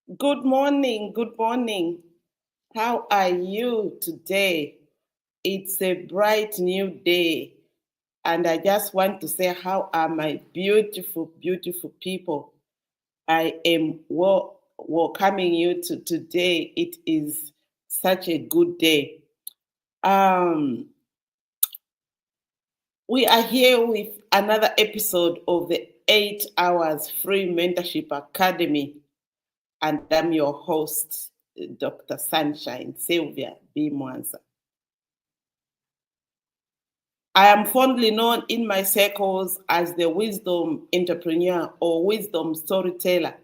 Good morning. Good morning. How are you today? It's a bright new day. And I just want to say, how are my beautiful, beautiful people? I am welcoming you to today. It is such a good day. Um, we are here with another episode of the 8 Hours Free Mentorship Academy. And I'm your host, Dr. Sunshine Sylvia B. Mwanza. I am fondly known in my circles as the wisdom entrepreneur or wisdom storyteller.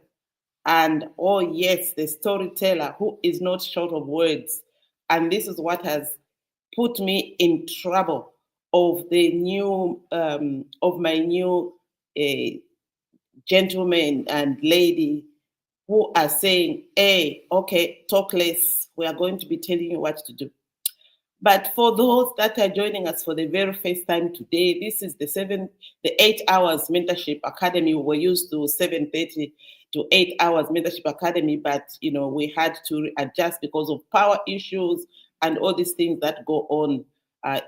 And oh, yes, the storyteller who is not short of words. And this is what has put me in trouble of my new uh, gentleman and lady who are saying, hey, okay, talk less. We are going to be telling you what to do. But for those that are joining us for the very first time today, this is the 8 Hours Mentorship Academy. We were used to 7:30 to 8 Hours Mentorship Academy, but we had to adjust because of power issues and all these things that go on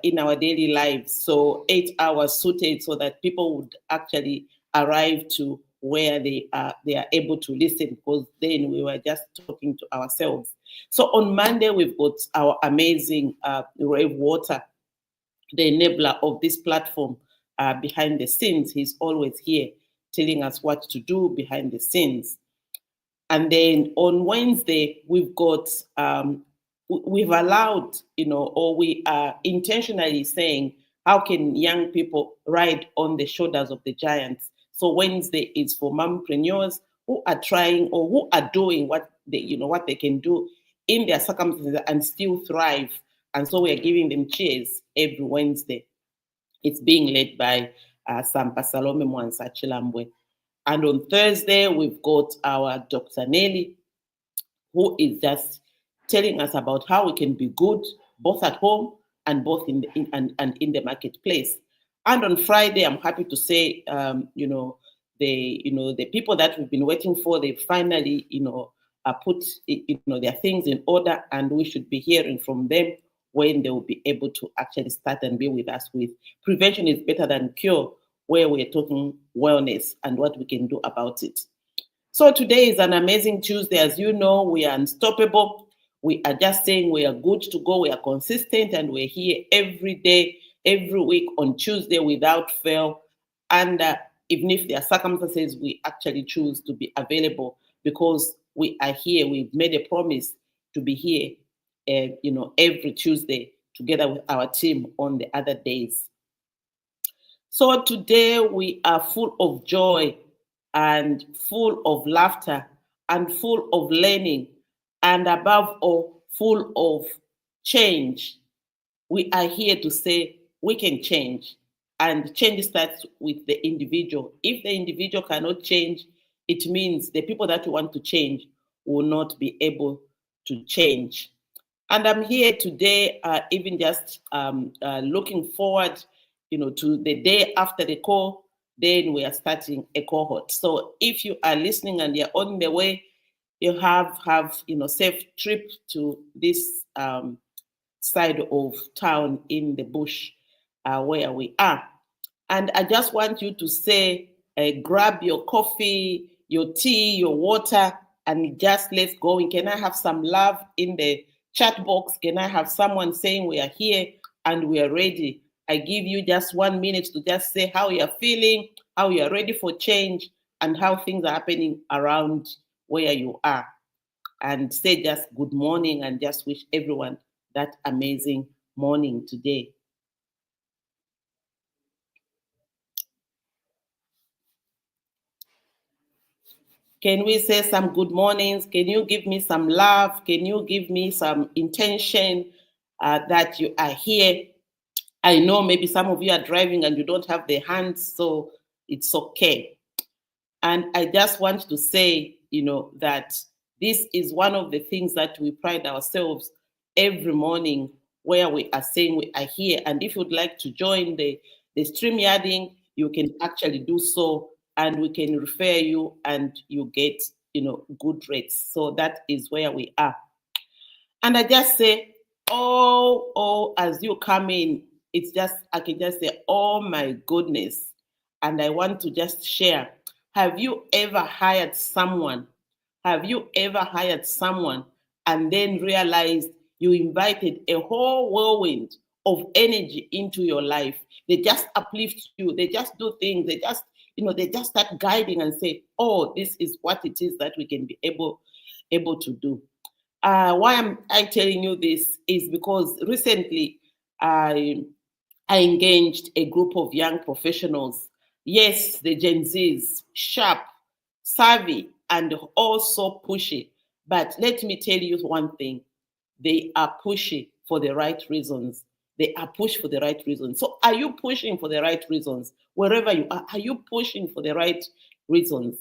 in our daily lives. So 8 hours suited so that people would actually arrive to where they are able to listen, because then we were just talking to ourselves. So on Monday, we've got our amazing Rave Water, the enabler of this platform behind the scenes. He's always here telling us what to do behind the scenes. And then on Wednesday, we've allowed, or we are intentionally saying, how can young people ride on the shoulders of the giants? So Wednesday is for mompreneurs who are trying or who are doing what they can do in their circumstances and still thrive. And so we are giving them cheers every Wednesday. It's being led by Sampa Salome Mwansa Chilambwe. And on Thursday, we've got our Dr. Nelly, who is just telling us about how we can be good both at home and both and in the marketplace. And on Friday, I'm happy to say, the people that we've been waiting for, they finally, put their things in order, and we should be hearing from them when they will be able to actually start and be with us with prevention is better than cure, where we're talking wellness and what we can do about it. So today is an amazing Tuesday. As you know, we are unstoppable. We are just saying we are good to go. We are consistent, and we're here every day, every week on Tuesday without fail. And even if there are circumstances, we actually choose to be available because we are here. We've made a promise to be here, every Tuesday together with our team on the other days. So today we are full of joy and full of laughter and full of learning and above all, full of change. We are here to say we can change, and change starts with the individual. If the individual cannot change, it means the people that want to change will not be able to change. And I'm here today, even just looking forward, to the day after the call. Then we are starting a cohort. So if you are listening and you're on the way, you have safe trip to this side of town in the bush where we are. And I just want you to say, grab your coffee, your tea, your water, and just let's go. Can I have some love in the chat box? Can I have someone saying we are here and we are ready? I give you just 1 minute to just say how you're feeling, how you're ready for change, and how things are happening around where you are. And say just good morning and just wish everyone that amazing morning today. Can we say some good mornings? Can you give me some love? Can you give me some intention that you are here? I know maybe some of you are driving and you don't have the hands, so it's okay. And I just want to say, that this is one of the things that we pride ourselves every morning, where we are saying we are here. And if you'd like to join the stream yarding, you can actually do so, and we can refer you and you get good rates. So that is where we are. And I just say, as you come in, I can just say, oh my goodness. And I want to just share. Have you ever hired someone? Have you ever hired someone and then realized you invited a whole whirlwind of energy into your life? They just uplift you. They just do things. They just start guiding and say, oh, this is what it is that we can be able to do. Why am I telling you this is because recently I engaged a group of young professionals. Yes, the Gen Zs, sharp, savvy, and also pushy. But let me tell you one thing. They are pushy for the right reasons. They are pushed for the right reasons. So are you pushing for the right reasons? Wherever you are you pushing for the right reasons?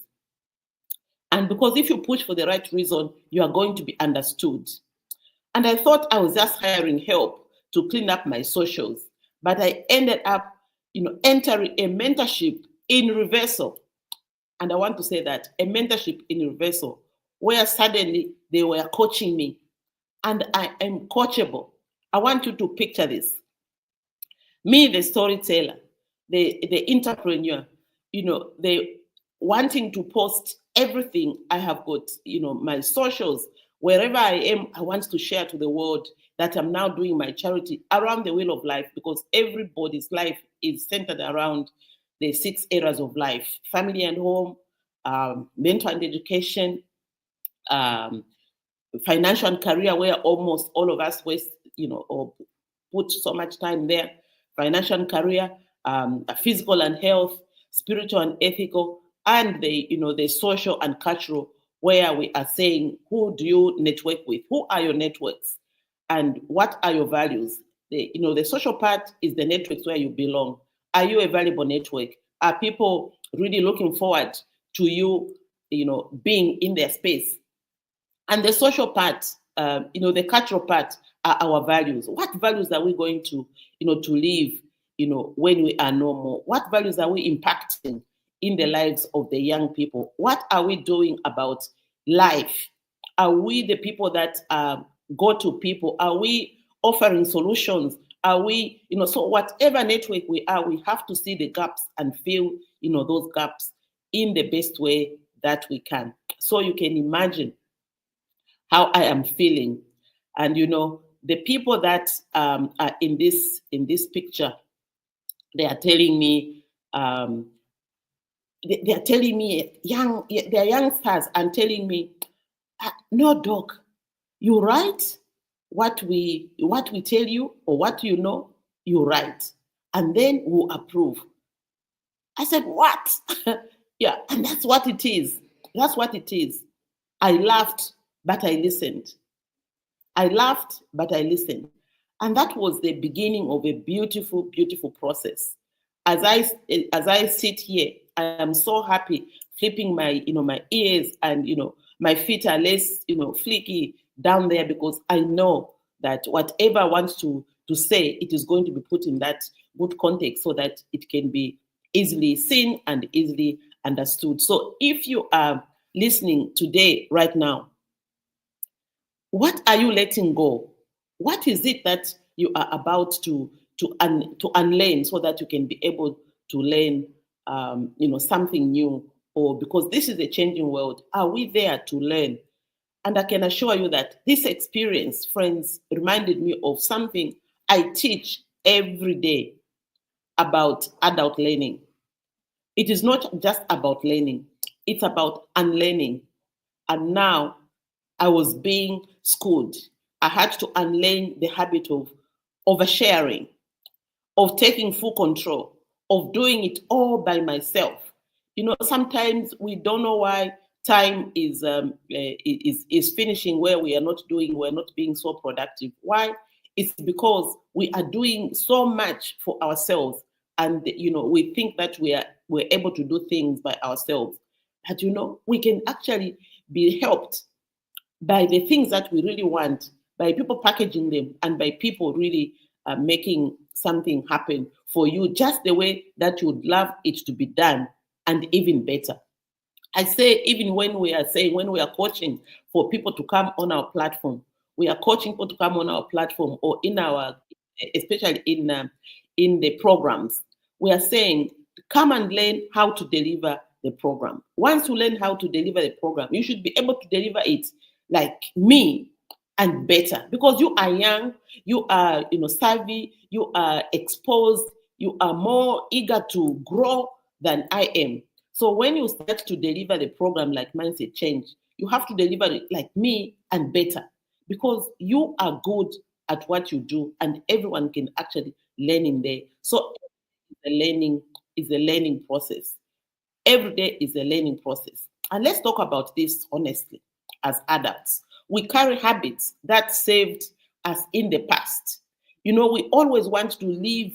And because if you push for the right reason, you are going to be understood. And I thought I was just hiring help to clean up my socials. But I ended up, entering a mentorship in reversal. And I want to say that a mentorship in reversal, where suddenly they were coaching me. And I am coachable. I want you to picture this. Me, the storyteller, the entrepreneur, they wanting to post everything I have got, my socials, wherever I am, I want to share to the world that I'm now doing my charity around the wheel of life, because everybody's life is centered around the 6 areas of life: family and home, mental and education, um, financial and career, where almost all of us waste, or put so much time there. Financial and career, physical and health, spiritual and ethical, and the social and cultural, where we are saying, who do you network with? Who are your networks? And what are your values? The social part is the networks where you belong. Are you a valuable network? Are people really looking forward to you, being in their space? And the social part, the cultural part are our values. What values are we going to live, when we are no more? What values are we impacting in the lives of the young people? What are we doing about life? Are we the people that go to people? Are we offering solutions? Are we, so whatever network we are, we have to see the gaps and fill, those gaps in the best way that we can. So you can imagine how I am feeling. And the people that are in this picture, they are telling me, they are telling me they're youngsters and telling me, no, doc, you write what we tell you, or what you write, and then we'll approve. I said, what? Yeah, and that's what it is. That's what it is. I laughed, but I listened. I laughed, but I listened. And that was the beginning of a beautiful, beautiful process. As I sit here, I am so happy, flipping my ears, and my feet are less flicky down there, because I know that whatever I want to say, it is going to be put in that good context, so that it can be easily seen and easily understood. So if you are listening today, right now, what are you letting go? What is it that you are about to unlearn, so that you can be able to learn something new? Or because this is a changing world, are we there to learn? And I can assure you that this experience, friends, reminded me of something I teach every day about adult learning. It is not just about learning, it's about unlearning. And now I was being schooled. I had to unlearn the habit of oversharing, of taking full control, of doing it all by myself. Sometimes we don't know why time is finishing, where we're not being so productive. Why? It's because we are doing so much for ourselves, and we think that we're able to do things by ourselves. But we can actually be helped by the things that we really want, by people packaging them, and by people really making something happen for you just the way that you would love it to be done, and even better. I say, even when we are saying, when we are coaching for people to come on our platform, we are coaching people to come on our platform, or in our, especially in the programs, we are saying, come and learn how to deliver the program. Once you learn how to deliver the program, you should be able to deliver it like me and better, because you are young, you are, savvy, you are exposed, you are more eager to grow than I am. So when you start to deliver the program like Mindset Change, you have to deliver it like me and better, because you are good at what you do and everyone can actually learn in there. So the learning is a learning process. Every day is a learning process. And let's talk about this honestly. As adults, we carry habits that saved us in the past. We always want to live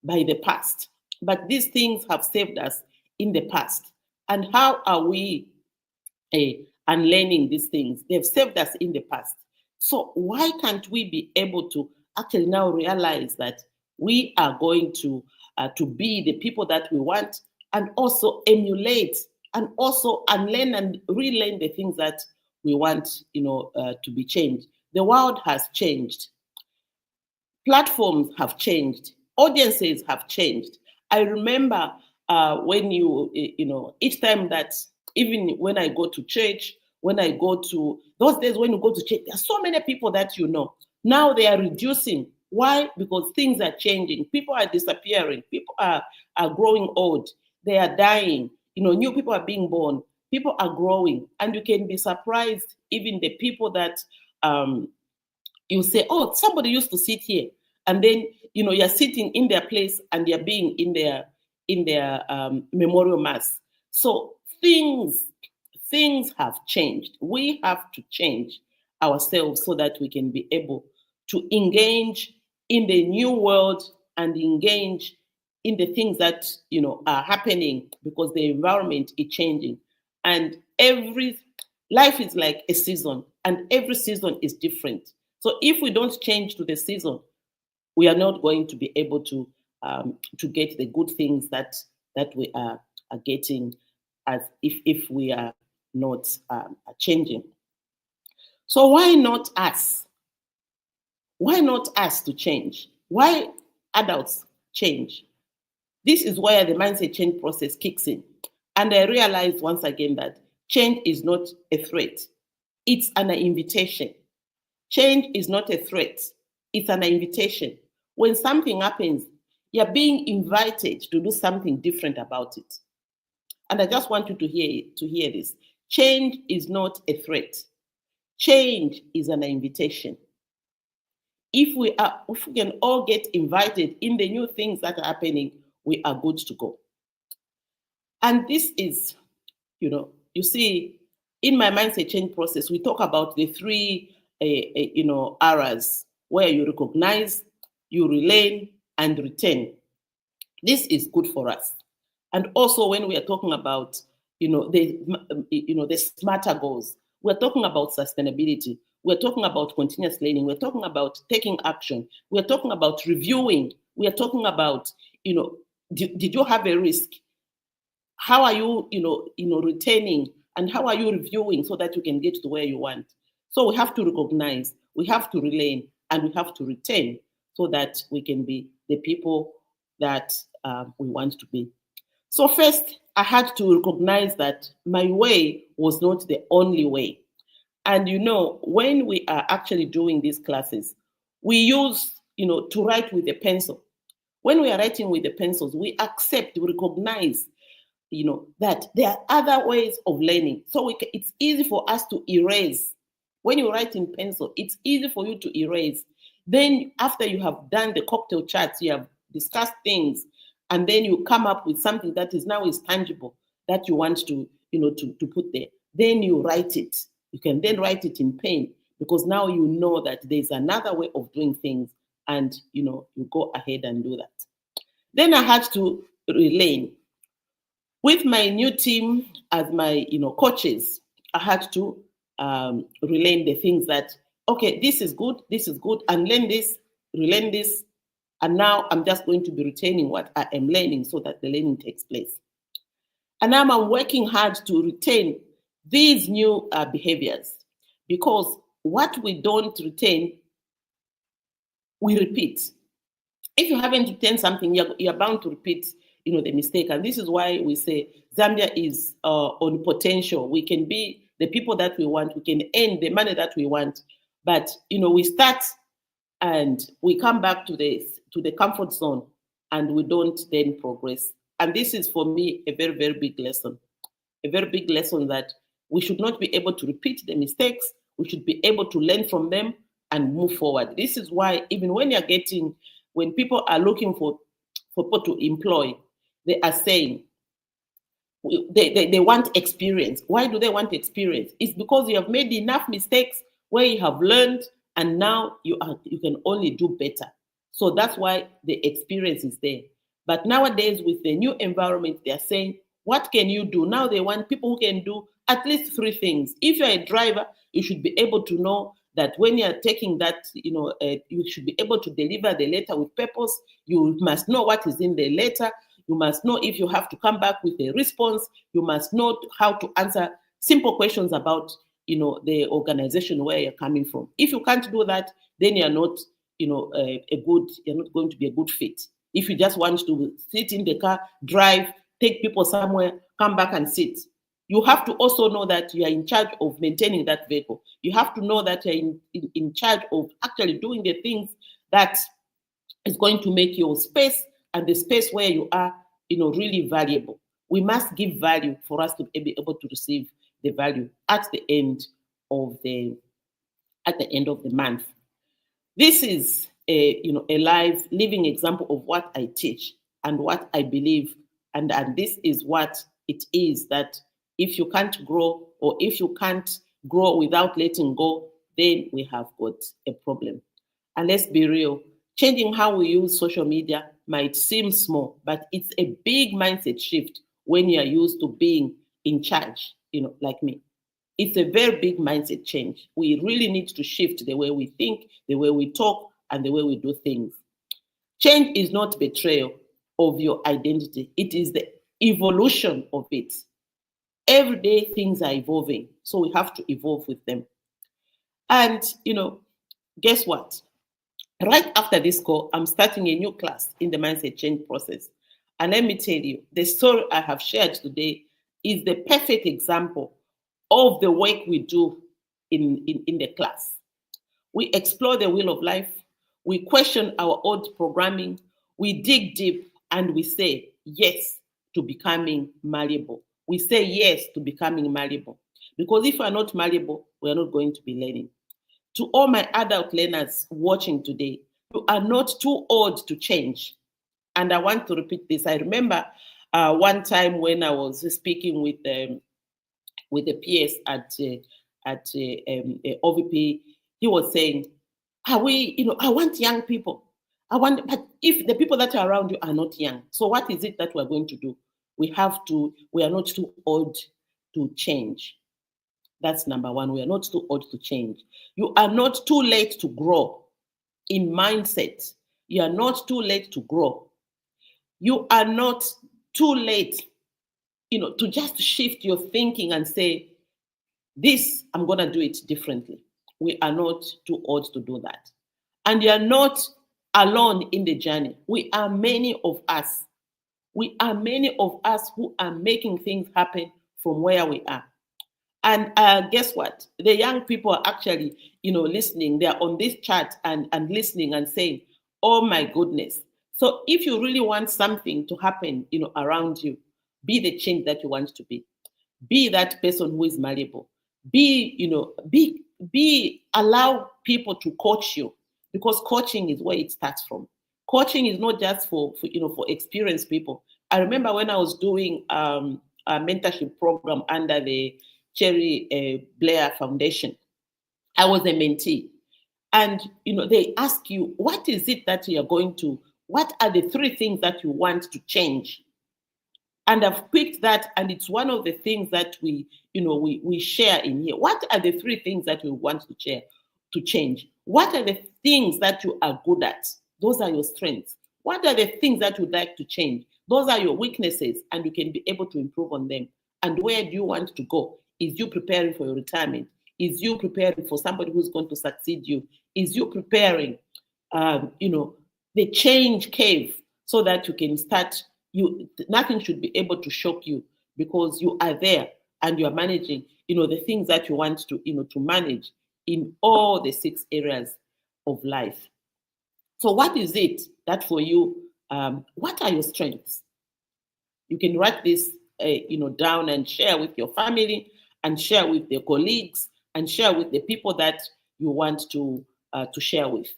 by the past, but these things have saved us in the past. And how are we unlearning these things? They've saved us in the past. So why can't we be able to actually now realize that we are going to be the people that we want, and also emulate and also unlearn and relearn the things that we want, to be changed. The world has changed. Platforms have changed. Audiences have changed. I remember when each time that, even when I go to church, when I go to those days when you go to church, there are so many people that now they are reducing. Why? Because things are changing. People are disappearing. People are growing old. They are dying. New people are being born. People are growing, and you can be surprised. Even the people that you say, oh, somebody used to sit here, and then you're sitting in their place and you're being in their memorial mass. So things have changed. We have to change ourselves so that we can be able to engage in the new world and engage in the things that are happening, because the environment is changing, and every life is like a season, and every season is different. So if we don't change to the season, we are not going to be able to get the good things that we are getting, as if we are not changing. So why not us? Why not us to change? Why adults change? This is where the mindset change process kicks in. And I realized once again that change is not a threat. It's an invitation. Change is not a threat. It's an invitation. When something happens, you're being invited to do something different about it. And I just want you to hear this. Change is not a threat. Change is an invitation. If we can all get invited in the new things that are happening, we are good to go. And this is, you see, in my mindset change process, we talk about the three, areas where you recognize, you relearn, and retain. This is good for us. And also, when we are talking about, the smarter goals, we're talking about sustainability. We're talking about continuous learning. We're talking about taking action. We're talking about reviewing. We are talking about, did you have a risk? How are you, retaining, and how are you reviewing so that you can get to where you want? So we have to recognize, we have to relearn, and we have to retain so that we can be the people that we want to be. So first, I had to recognize that my way was not the only way. And when we are actually doing these classes, we use, to write with a pencil. When we are writing with the pencils, we accept, we recognize, that there are other ways of learning. So it's easy for us to erase. When you write in pencil, it's easy for you to erase. Then after you have done the cocktail charts, you have discussed things, and then you come up with something that is now tangible that you want to, to put there. Then you write it. You can then write it in pen, because now you know that there's another way of doing things, and you go ahead and do that. Then I had to relearn. With my new team as my coaches, I had to relearn the things that, okay, this is good, and learn this, relearn this, and now I'm just going to be retaining what I am learning so that the learning takes place. And now I'm working hard to retain these new behaviors, because what we don't retain, we repeat. If you haven't retained something, you're bound to repeat, the mistake. And this is why we say Zambia is on potential. We can be the people that we want. We can earn the money that we want. But, we start and we come back to the comfort zone, and we don't then progress. And this is, for me, a very, very big lesson. A very big lesson that we should not be able to repeat the mistakes. We should be able to learn from them and move forward. This is why even when people are looking for people to employ, they are saying they want experience. Why do they want experience? It's because you have made enough mistakes where you have learned, and now you can only do better. So that's why the experience is there. But nowadays, with the new environment, they are saying, what can you do? Now they want people who can do at least 3 things. If you're a driver, you should be able to know that when you're taking that, you should be able to deliver the letter with purpose. You must know what is in the letter. You must know if you have to come back with a response. You must know how to answer simple questions about, the organization where you're coming from. If you can't do that, then you're not, you're not going to be a good fit. If you just want to sit in the car, drive, take people somewhere, come back and sit. You have to also know that you are in charge of maintaining that vehicle. You have to know that you're in charge of actually doing the things that is going to make your space and the space where you are, really valuable. We must give value for us to be able to receive the value at the end of the month. This is a live, living example of what I teach and what I believe, and this is what it is, that if you can't grow, or if you can't grow without letting go, then we have got a problem. And let's be real, changing how we use social media might seem small, but it's a big mindset shift when you're used to being in charge, like me. It's a very big mindset change. We really need to shift the way we think, the way we talk, and the way we do things. Change is not betrayal of your identity. It is the evolution of it. Every day things are evolving, so we have to evolve with them. And, guess what? Right after this call, I'm starting a new class in the mindset change process. And let me tell you, the story I have shared today is the perfect example of the work we do in the class. We explore the wheel of life. We question our old programming. We dig deep, and we say yes to becoming malleable. We say yes to becoming malleable. Because if we're not malleable, we're not going to be learning. To all my adult learners watching today, you are not too old to change. And I want to repeat this. I remember one time when I was speaking with the PS at OVP, he was saying, I want young people. But if the people that are around you are not young, so what is it that we're going to do? We are not too old to change. That's number one. We are not too old to change. You are not too late to grow in mindset. You are not too late to grow. You are not too late, to just shift your thinking and say, this, I'm going to do it differently. We are not too old to do that. And you are not alone in the journey. We are many of us. We are many of us who are making things happen from where we are. And guess what? The young people are actually, listening. They are on this chat and listening and saying, oh my goodness. So if you really want something to happen, around you, be the change that you want to be. Be that person who is malleable. Allow people to coach you, because coaching is where it starts from. Coaching is not just for experienced people. I remember when I was doing a mentorship program under the Cherry Blair Foundation, I was a mentee. And, they ask you, what is it that you are going to, what are the 3 things that you want to change? And I've picked that, and it's one of the things that we share in here. What are the 3 things that we want to change? What are the things that you are good at? Those are your strengths. What are the things that you'd like to change? Those are your weaknesses, and you can be able to improve on them. And where do you want to go? Is you preparing for your retirement? Is you preparing for somebody who's going to succeed you? Is you preparing, the change cave so that you can start? Nothing should be able to shock you because you are there and you are managing, the things that you want to manage in all the 6 areas of life. So what is it that for you? What are your strengths? You can write this, down and share with your family, and share with your colleagues, and share with the people that you want to share with.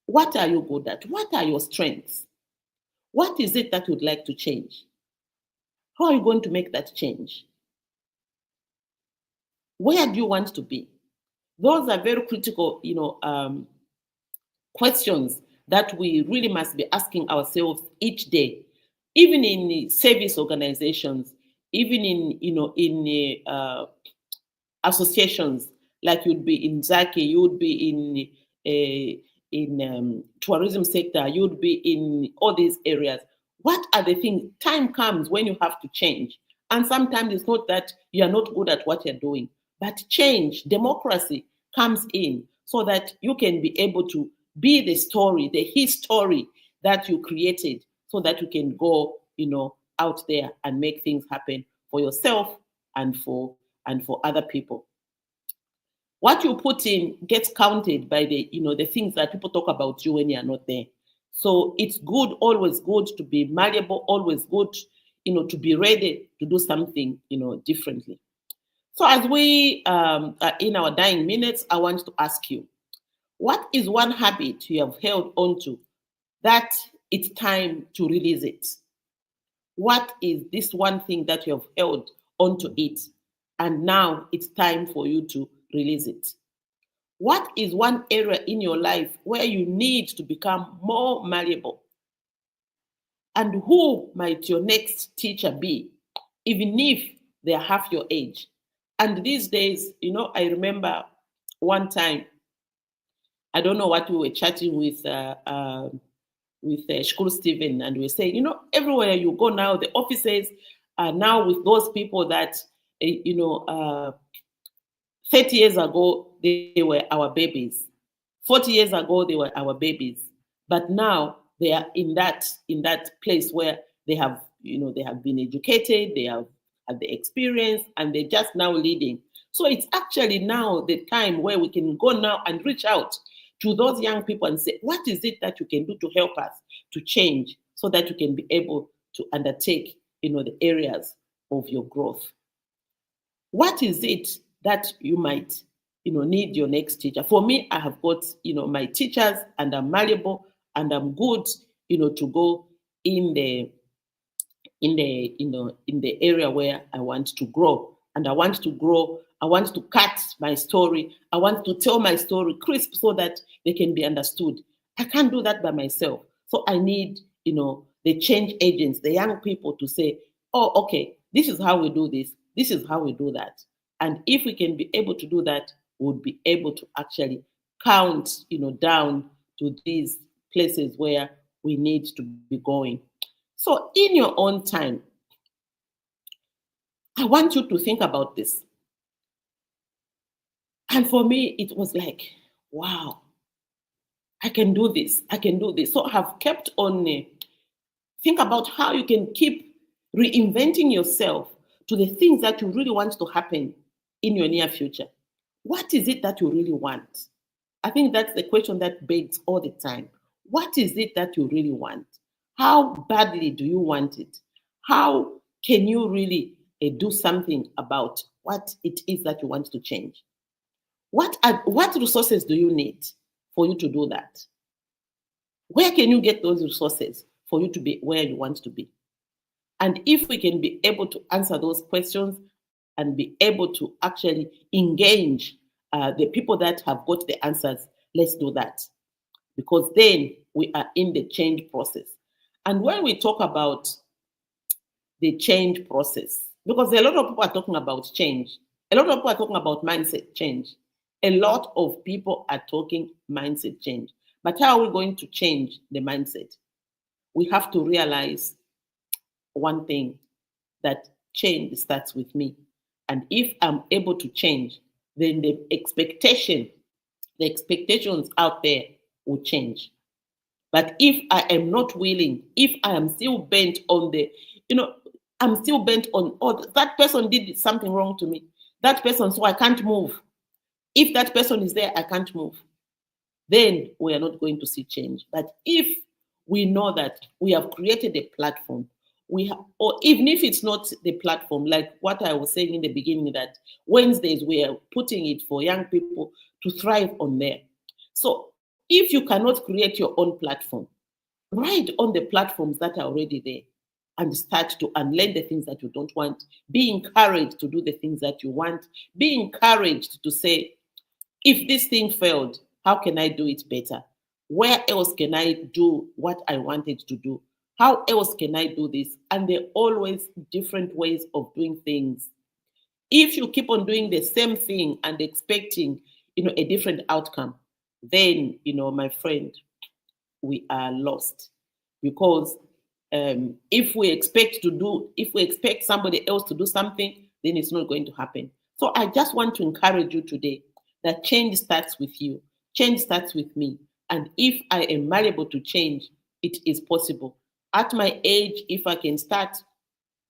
What are you good at? What are your strengths? What is it that you'd like to change? How are you going to make that change? Where do you want to be? Those are very critical, questions that we really must be asking ourselves each day, even in service organizations, even in associations. Like you'd be in Zaki, you'd be in tourism sector, you'd be in all these areas. What are the things? Time comes when you have to change, and sometimes it's not that you are not good at what you're doing, but change, democracy comes in so that you can be able to be the story, the history that you created, so that you can go, out there and make things happen for yourself and for other people. What you put in gets counted by the things that people talk about you when you're not there. So it's good, always good to be malleable, always good, to be ready to do something, differently. So as we are in our dying minutes, I want to ask you, what is one habit you have held on to that it's time to release it? What is this one thing that you have held onto it and now it's time for you to release it? What is one area in your life where you need to become more malleable? And who might your next teacher be, even if they're half your age? And these days, I remember one time, I don't know what we were chatting with Shkuru Stephen, and we were saying, everywhere you go now, the offices are now with those people that, 30 years ago, they were our babies. 40 years ago, they were our babies. But now they are in that place where they have, they have been educated, they have had the experience, and they're just now leading. So it's actually now the time where we can go now and reach out to those young people and say, what is it that you can do to help us to change so that you can be able to undertake, the areas of your growth? What is it that you might, need your next teacher? For me, I have got, my teachers, and I'm malleable and I'm good, to go in the area where I want to grow. And I want to grow. I want to cut my story. I want to tell my story crisp so that they can be understood. I can't do that by myself. So I need, the change agents, the young people to say, oh, okay, this is how we do this. This is how we do that. And if we can be able to do that, we'll be able to actually count, down to these places where we need to be going. So in your own time, I want you to think about this. And for me, it was like, wow, I can do this. I can do this. So I have kept on think about how you can keep reinventing yourself to the things that you really want to happen in your near future. What is it that you really want? I think that's the question that begs all the time. What is it that you really want? How badly do you want it? How can you really do something about what it is that you want to change? What resources do you need for you to do that? Where can you get those resources for you to be where you want to be? And if we can be able to answer those questions and be able to actually engage the people that have got the answers, let's do that. Because then we are in the change process. And when we talk about the change process, because a lot of people are talking about change, a lot of people are talking about mindset change. A lot of people are talking mindset change. But how are we going to change the mindset? We have to realize one thing, that change starts with me. And if I'm able to change, then the expectations out there will change. But if I am not willing, if I am still bent on you know, I'm still bent on, oh, that person did something wrong to me. That person, so I can't move. If that person is there, I can't move. Then we are not going to see change. But if we know that we have created a platform, or even if it's not the platform, like what I was saying in the beginning, that Wednesdays we are putting it for young people to thrive on there. So if you cannot create your own platform, ride on the platforms that are already there and start to unlearn the things that you don't want. Be encouraged to do the things that you want. Be encouraged to say, if this thing failed, how can I do it better? Where else can I do what I wanted to do? How else can I do this? And there are always different ways of doing things. If you keep on doing the same thing and expecting, a different outcome, then, my friend, we are lost. Because if we expect somebody else to do something, then it's not going to happen. So I just want to encourage you today that change starts with you. Change starts with me. And if I am malleable to change, it is possible. At my age, if I can start,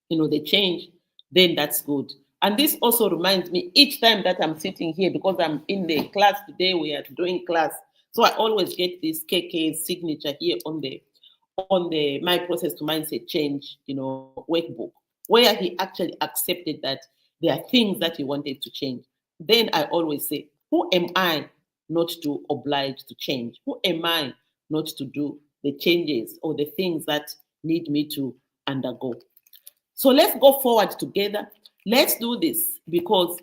the change, then that's good. And this also reminds me each time that I'm sitting here, because I'm in the class today, we are doing class. So I always get this KK signature here on the My Process to Mindset Change, workbook, where he actually accepted that there are things that he wanted to change. Then I always say, who am I not to oblige to change? Who am I not to do the changes or the things that need me to undergo? So let's go forward together. Let's do this, because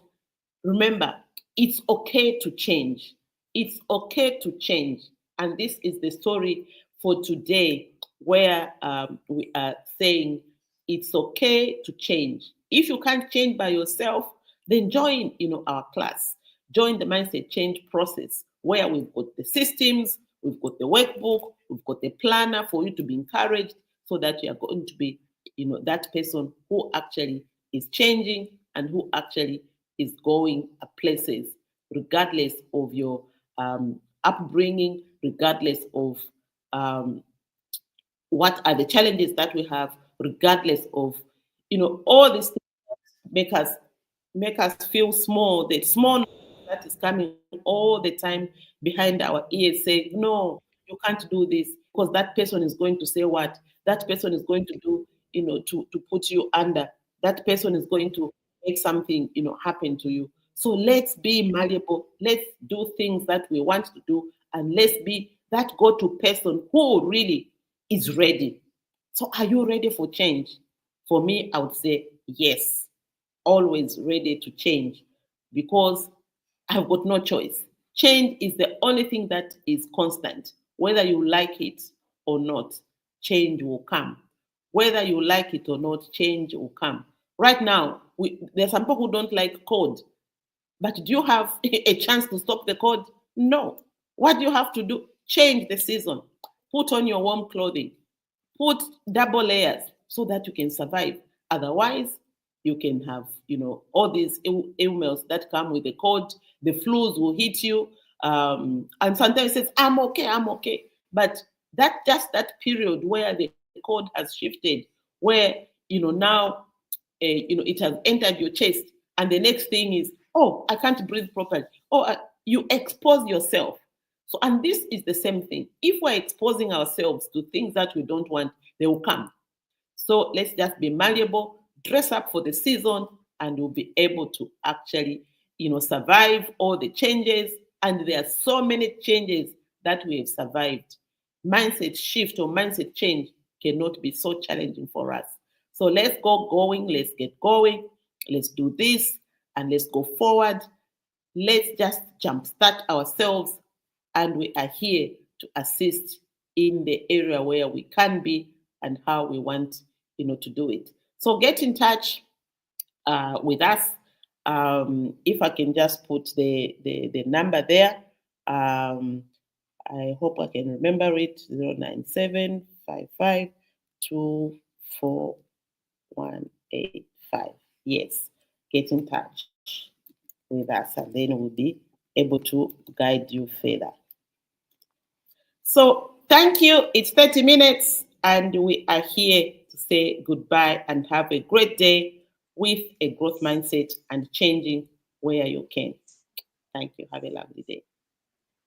remember, it's okay to change. It's okay to change. And this is the story for today, where we are saying it's okay to change. If you can't change by yourself, then join our class. Join the mindset change process, where we've got the systems, we've got the workbook, we've got the planner for you to be encouraged, so that you are going to be that person who actually is changing and who actually is going places, regardless of your upbringing, regardless of what are the challenges that we have, regardless of all these things that make us feel small. The small that is coming all the time behind our ears, say, no, you can't do this, because that person is going to say what, that person is going to do, to put you under, that person is going to make something happen to you. So let's be malleable, let's do things that we want to do, and let's be that go-to person who really is ready. So are you ready for change? For me, I would say yes, always ready to change, because I've got no choice. Change is the only thing that is constant. Whether you like it or not, change will come. Whether you like it or not, change will come. Right now, there are some people who don't like code, but do you have a chance to stop the code? No. What do you have to do? Change the season. Put on your warm clothing. Put double layers so that you can survive. Otherwise, you can have, all these ailments that come with the cold. The flus will hit you. And sometimes it says, I'm okay, I'm okay. But that period where the cold has shifted, where, now, it has entered your chest. And the next thing is, oh, I can't breathe properly. Oh, you expose yourself. So, and this is the same thing. If we're exposing ourselves to things that we don't want, they will come. So let's just be malleable, dress up for the season, and we'll be able to actually, survive all the changes. And there are so many changes that we have survived. Mindset shift or mindset change cannot be so challenging for us. So let's get going, let's do this, and let's go forward. Let's just jumpstart ourselves, and we are here to assist in the area where we can be and how we want, to do it. So get in touch with us. If I can just put the number there. I hope I can remember it: 097 55 185. Yes, get in touch with us and then we'll be able to guide you further. So thank you. It's 30 minutes and we are here to say goodbye and have a great day with a growth mindset and changing where you can. Thank you. Have a lovely day.